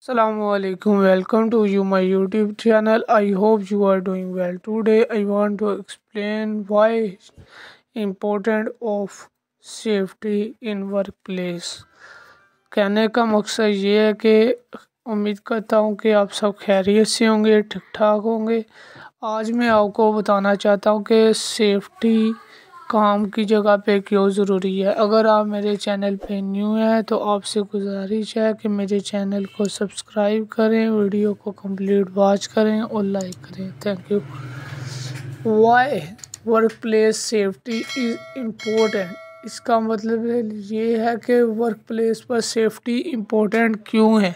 Assalamualaikum. Welcome to my YouTube channel. I hope you are doing well. Today I want to explain why important of safety in workplace. कहने का मकसद ये है कि उम्मीद करता हूँ कि आप सब खैरियत से होंगे, ठीक ठाक होंगे। आज मैं आपको बताना चाहता हूँ कि सेफ्टी काम की जगह पे क्यों ज़रूरी है। अगर आप मेरे चैनल पे न्यू हैं तो आपसे गुजारिश है कि मेरे चैनल को सब्सक्राइब करें, वीडियो को कंप्लीट वॉच करें और लाइक करें। Thank you. Why work place safety is important. इसका मतलब ये है कि वर्क प्लेस पर सेफ्टी इम्पोर्टेंट क्यों है।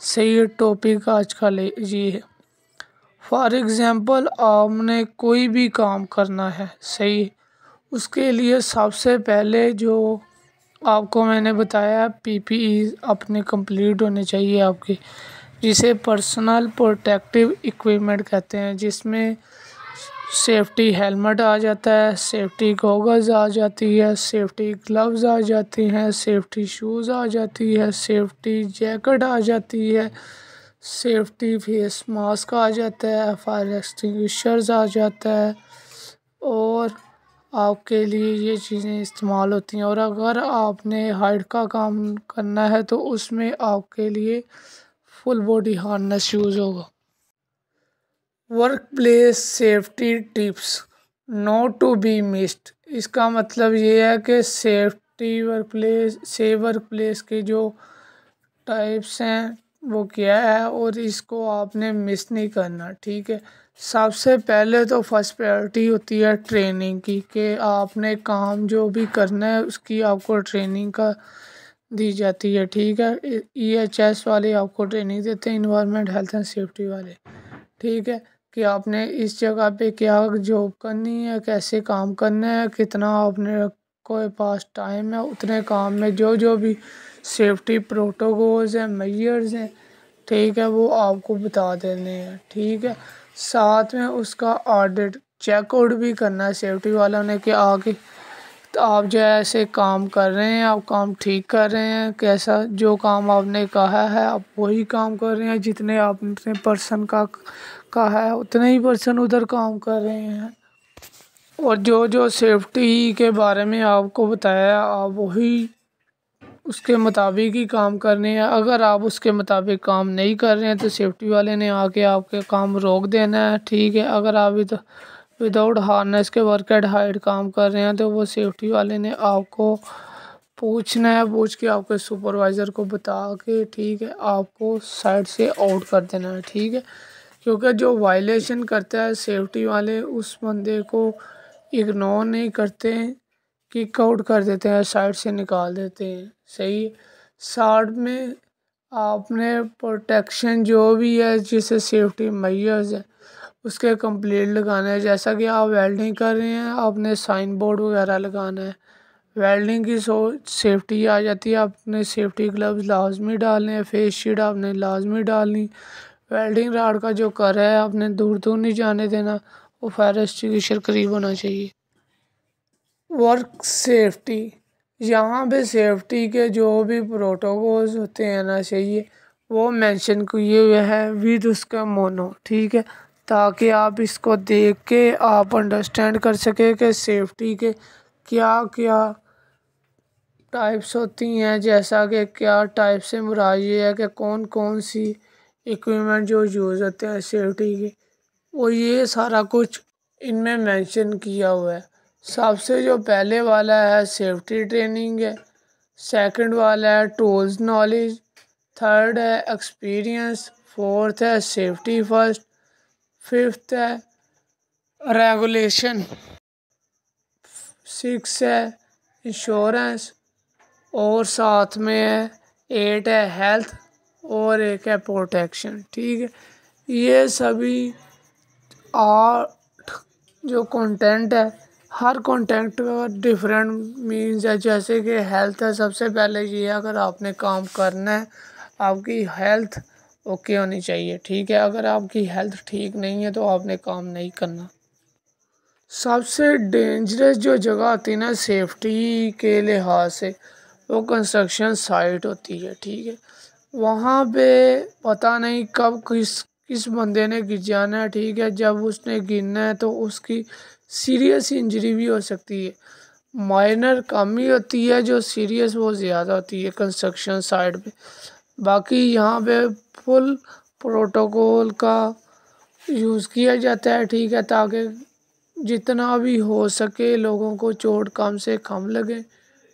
सही टॉपिक आज का ये है। फॉर एग्ज़ाम्पल आपने कोई भी काम करना है, सही, उसके लिए सबसे पहले जो आपको मैंने बताया पीपीई अपने कंप्लीट होने चाहिए आपके, जिसे पर्सनल प्रोटेक्टिव इक्विपमेंट कहते हैं, जिसमें सेफ्टी हेलमेट आ जाता है, सेफ्टी गॉगल्स आ जाती है, सेफ्टी ग्लव्स आ जाती हैं, सेफ्टी शूज़ आ जाती है, सेफ्टी जैकेट आ जाती है, सेफ्टी फेस मास्क आ जाता है, फायर एक्सटिंग्विशर्स आ जाता है और आपके लिए ये चीज़ें इस्तेमाल होती हैं। और अगर आपने हाइट का काम करना है तो उसमें आपके लिए फुल बॉडी हार्नेस यूज़ होगा। Work place safety tips not to be missed. इसका मतलब ये है कि वर्क प्लेस के जो टाइप्स हैं वो क्या है और इसको आपने मिस नहीं करना, ठीक है। सबसे पहले तो फर्स्ट प्रायोरिटी होती है ट्रेनिंग की, कि आपने काम जो भी करना है उसकी आपको ट्रेनिंग का दी जाती है, ठीक है। EHS वाले आपको ट्रेनिंग देते हैं, इन्वायरमेंट हेल्थ एंड सेफ्टी वाले, ठीक है, कि आपने इस जगह पे क्या जॉब करनी है, कैसे काम करना है, कितना आपने कोई पास टाइम है, उतने काम में जो जो भी सेफ्टी प्रोटोकॉल्स हैं, मेजर्स हैं, ठीक है, वो आपको बता देने हैं, ठीक है। साथ में उसका ऑडिट चेकआउट भी करना है सेफ्टी वालों ने कि आगे तो आप जो ऐसे काम कर रहे हैं, आप काम ठीक कर रहे हैं, कैसा जो काम आपने कहा है आप वही काम कर रहे हैं, जितने आपने पर्सन का कहा है उतने ही पर्सन उधर काम कर रहे हैं। और जो जो सेफ्टी के बारे में आपको बताया आप वही उसके मुताबिक ही काम करने हैं। अगर आप उसके मुताबिक काम नहीं कर रहे हैं तो सेफ्टी वाले ने आके आपके काम रोक देना है, ठीक है। अगर आप विदाउट हार्नेस के वर्क एट हाइट काम कर रहे हैं तो वो सेफ्टी वाले ने आपको पूछना है, पूछ के आपके सुपरवाइज़र को बता के, ठीक है, आपको साइड से आउट कर देना है, ठीक है। क्योंकि जो वायलेशन करता है सेफ्टी वाले उस बंदे को इग्नोर नहीं करते हैं, किक आउट कर देते हैं, साइड से निकाल देते हैं, सही। साथ में आपने प्रोटेक्शन जो भी है जिसे सेफ्टी मेजर्स है उसके कंप्लीट लगाना है। जैसा कि आप वेल्डिंग कर रहे हैं आपने साइन बोर्ड वगैरह लगाना है, वेल्डिंग की सेफ्टी आ जाती है, आपने सेफ्टी ग्लव्स लाजमी डालने हैं, फेस शील्ड आपने लाजमी डालनी, वेल्डिंग राड का जो कर है आपने दूर दूर नहीं जाने देना, वो फायर एक्सटिंग्विशर करीब होना चाहिए। वर्क सेफ्टी, यहाँ पे सेफ्टी के जो भी प्रोटोकॉल्स होते हैं ना, चाहिए वो मेंशन किए हुए हैं विद उसका मोनो, ठीक है, ताकि आप इसको देख के आप अंडरस्टैंड कर सके कि सेफ्टी के क्या क्या टाइप्स होती हैं। जैसा कि क्या टाइप से मुराद ये है कि कौन कौन सी इक्विपमेंट जो यूज़ होते हैं सेफ्टी के, वो ये सारा कुछ इनमें मेंशन किया हुआ है। सबसे जो पहले वाला है सेफ्टी ट्रेनिंग है, सेकंड वाला है टूल्स नॉलेज, थर्ड है एक्सपीरियंस, फोर्थ है सेफ्टी फर्स्ट, फिफ्थ है रेगुलेशन, सिक्स है इंश्योरेंस और साथ में है एट है हेल्थ और एक है प्रोटेक्शन, ठीक है। ये सभी आठ जो कंटेंट है, हर कंटेंट का डिफरेंट मीन्स है। जैसे कि हेल्थ है, सबसे पहले ये अगर आपने काम करना है आपकी हेल्थ ओके होनी चाहिए, ठीक है। अगर आपकी हेल्थ ठीक नहीं है तो आपने काम नहीं करना। सबसे डेंजरस जो जगह आती है ना सेफ्टी के लिहाज से वो कंस्ट्रक्शन साइट होती है, ठीक है। वहाँ पे पता नहीं कब किस बंदे ने गिर जाना है, ठीक है। जब उसने गिरना है तो उसकी सीरियस इंजरी भी हो सकती है। माइनर कम ही होती है, जो सीरियस वो ज़्यादा होती है कंस्ट्रक्शन साइड पे। बाकी यहाँ पे फुल प्रोटोकॉल का यूज़ किया जाता है, ठीक है, ताकि जितना भी हो सके लोगों को चोट कम से कम लगे,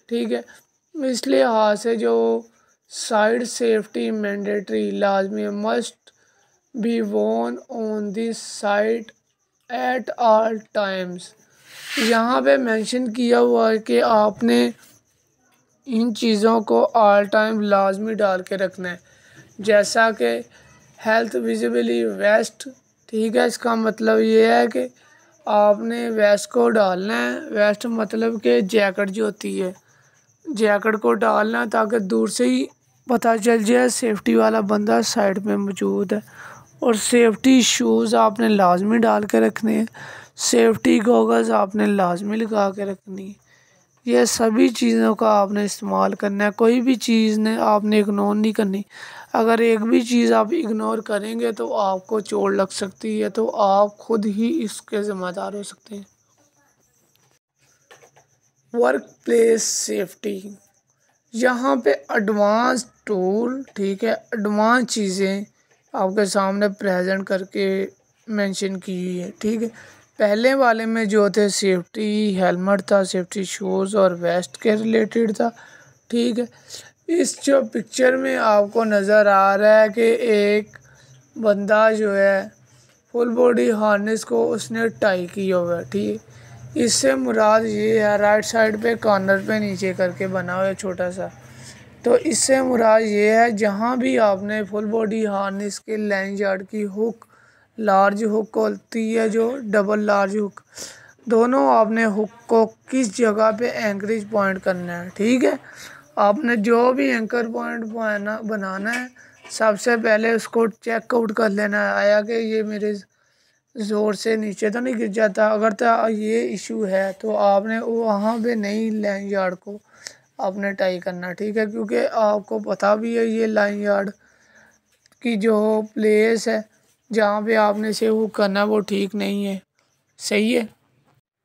ठीक है। इसलिए हाथ से जो साइड सेफ्टी मैंडेटरी लाजमी मस्ट बी वोन on this side at all times. यहाँ पे मेंशन किया हुआ है कि आपने इन चीज़ों को ऑल टाइम लाजमी डाल के रखना है, जैसा कि हेल्थ विजिबली वेस्ट, ठीक है। इसका मतलब ये है कि आपने वेस्ट को डालना है। वेस्ट मतलब कि जैकेट जो होती है, जैकेट को डालना है ताकि दूर से ही पता चल जाए सेफ्टी वाला बंदा साइड में मौजूद है। और सेफ्टी शूज़ आपने लाजमी डाल के रखने हैं, सेफ्टी गॉगल्स आपने लाजमी लगा के रखनी है। ये सभी चीज़ों का आपने इस्तेमाल करना है, कोई भी चीज़ ने आपने इग्नोर नहीं करनी। अगर एक भी चीज़ आप इग्नोर करेंगे तो आपको चोट लग सकती है, तो आप खुद ही इसके ज़िम्मेदार हो सकते हैं। वर्क प्लेस सेफ्टी, यहाँ पे एडवांस टूल, ठीक है, एडवांस चीज़ें आपके सामने प्रेजेंट करके मेंशन की हुई है, ठीक है। पहले वाले में जो थे सेफ्टी हेलमेट था, सेफ्टी शूज़ और वेस्ट के रिलेटेड था, ठीक है। इस जो पिक्चर में आपको नज़र आ रहा है कि एक बंदा जो है फुल बॉडी हार्नेस को उसने टाई किया हुआ है, ठीक है। इससे मुराद ये है, राइट साइड पे कॉर्नर पे नीचे करके बना हुआ है छोटा सा, तो इससे मुराद ये है जहाँ भी आपने फुल बॉडी हार्नेस के लाइन यार्ड की हुक, लार्ज हुक होती है जो डबल लार्ज हुक, दोनों आपने हुक को किस जगह पे एंकरेज पॉइंट करना है, ठीक है। आपने जो भी एंकर पॉइंट बनाना है, सबसे पहले उसको चेकआउट कर लेना है, आया कि ये मेरे ज़ोर से नीचे तो नहीं गिर जाता। अगर तो ये इशू है तो आपने वहाँ पे नहीं लाइन यार्ड को आपने टाई करना, ठीक है। क्योंकि आपको पता भी है ये लाइन यार्ड की जो प्लेस है जहाँ पे आपने से हुक करना वो ठीक नहीं है, सही है।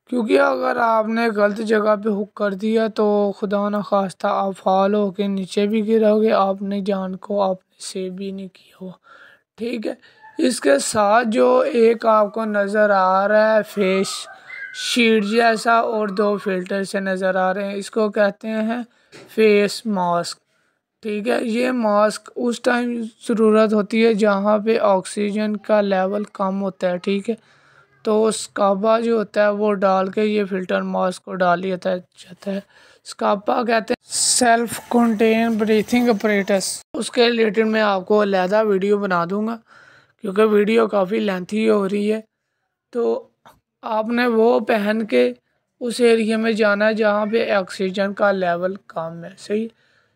क्योंकि अगर आपने गलत जगह पे हुक कर दिया तो खुदा न खास्ता आप फॉल हो के नीचे भी गिरोगे, आपने जान को आपने सेव भी नहीं किया हुआ, ठीक है। इसके साथ जो एक आपको नज़र आ रहा है फेस शीट जैसा और दो फिल्टर से नज़र आ रहे हैं, इसको कहते हैं फेस मास्क, ठीक है। ये मास्क उस टाइम ज़रूरत होती है जहाँ पे ऑक्सीजन का लेवल कम होता है, ठीक है। तो स्काबा जो होता है वो डाल के ये फ़िल्टर मास्क को डाल दिया जाता है। स्काबा कहते हैं सेल्फ कंटेन ब्रीथिंग अपरेटस। उसके रिलेटेड मैं आपको अलहदा वीडियो बना दूंगा क्योंकि वीडियो काफ़ी लेंथी हो रही है। तो आपने वो पहन के उस एरिया में जाना है जहाँ पे ऑक्सीजन का लेवल कम है, सही।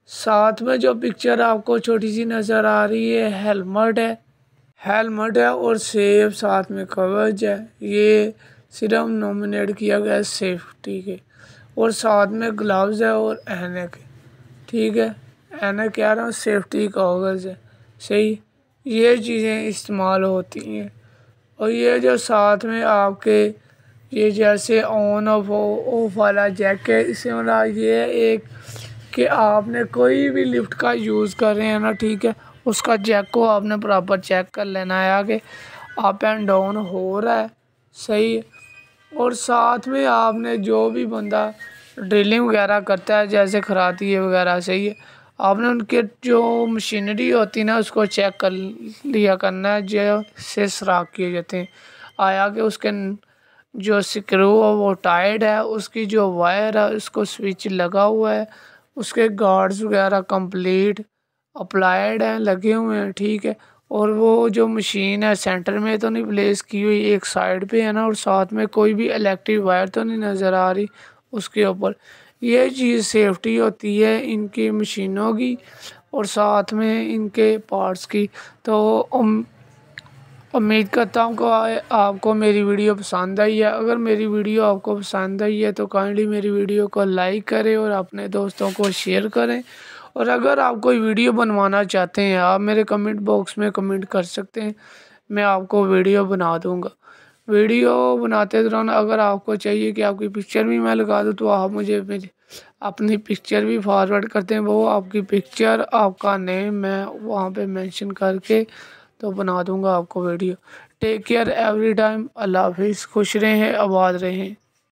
साथ में जो पिक्चर आपको छोटी सी नज़र आ रही है हेलमेट है और सेफ साथ में कवच है, ये सिर्फ नॉमिनेट किया गया है सेफ्टी के। और साथ में ग्लव्स है और ऐनक है, ठीक है। ऐनक कह रहा हूँ, सेफ्टी गॉगल्स है, सही। ये चीज़ें इस्तेमाल होती हैं। और ये जो साथ में आपके ये जैसे ऑन ऑफ वाला जैक है, इससे मतलब ये एक कि आपने कोई भी लिफ्ट का यूज़ कर रहे हैं ना, ठीक है, उसका जैक को आपने प्रॉपर चेक कर लेना है कि अप एंड डाउन हो रहा है, सही है। और साथ में आपने जो भी बंदा ड्रिलिंग वगैरह करता है जैसे खराती है वगैरह, सही है, आपने उनके जो मशीनरी होती है ना उसको चेक कर लिया करना है जैसे सुराख किए जाते हैं, आया कि उसके जो स्क्रू है वो टाइट है, उसकी जो वायर है उसको स्विच लगा हुआ है, उसके गार्ड्स वगैरह कंप्लीट अप्लाइड हैं, लगे हुए हैं, ठीक है। और वो जो मशीन है सेंटर में तो नहीं प्लेस की हुई, एक साइड पे है ना, और साथ में कोई भी इलेक्ट्रिक वायर तो नहीं नज़र आ रही उसके ऊपर। ये चीज़ सेफ्टी होती है इनकी मशीनों की और साथ में इनके पार्ट्स की। तो उम्मीद करता हूँ कि आपको मेरी वीडियो पसंद आई है। अगर मेरी वीडियो आपको पसंद आई है तो काइंडली मेरी वीडियो को लाइक करें और अपने दोस्तों को शेयर करें। और अगर आप कोई वीडियो बनवाना चाहते हैं आप मेरे कमेंट बॉक्स में कमेंट कर सकते हैं, मैं आपको वीडियो बना दूंगा। वीडियो बनाते दौरान अगर आपको चाहिए कि आपकी पिक्चर भी मैं लगा दूं तो आप मुझे मेरी अपनी पिक्चर भी फॉरवर्ड करते हैं, वो आपकी पिक्चर आपका नेम मैं वहाँ पे मेंशन करके तो बना दूंगा आपको video. Take care every time. अल्लाह हाफिज़। खुश रहें, आबाद रहें।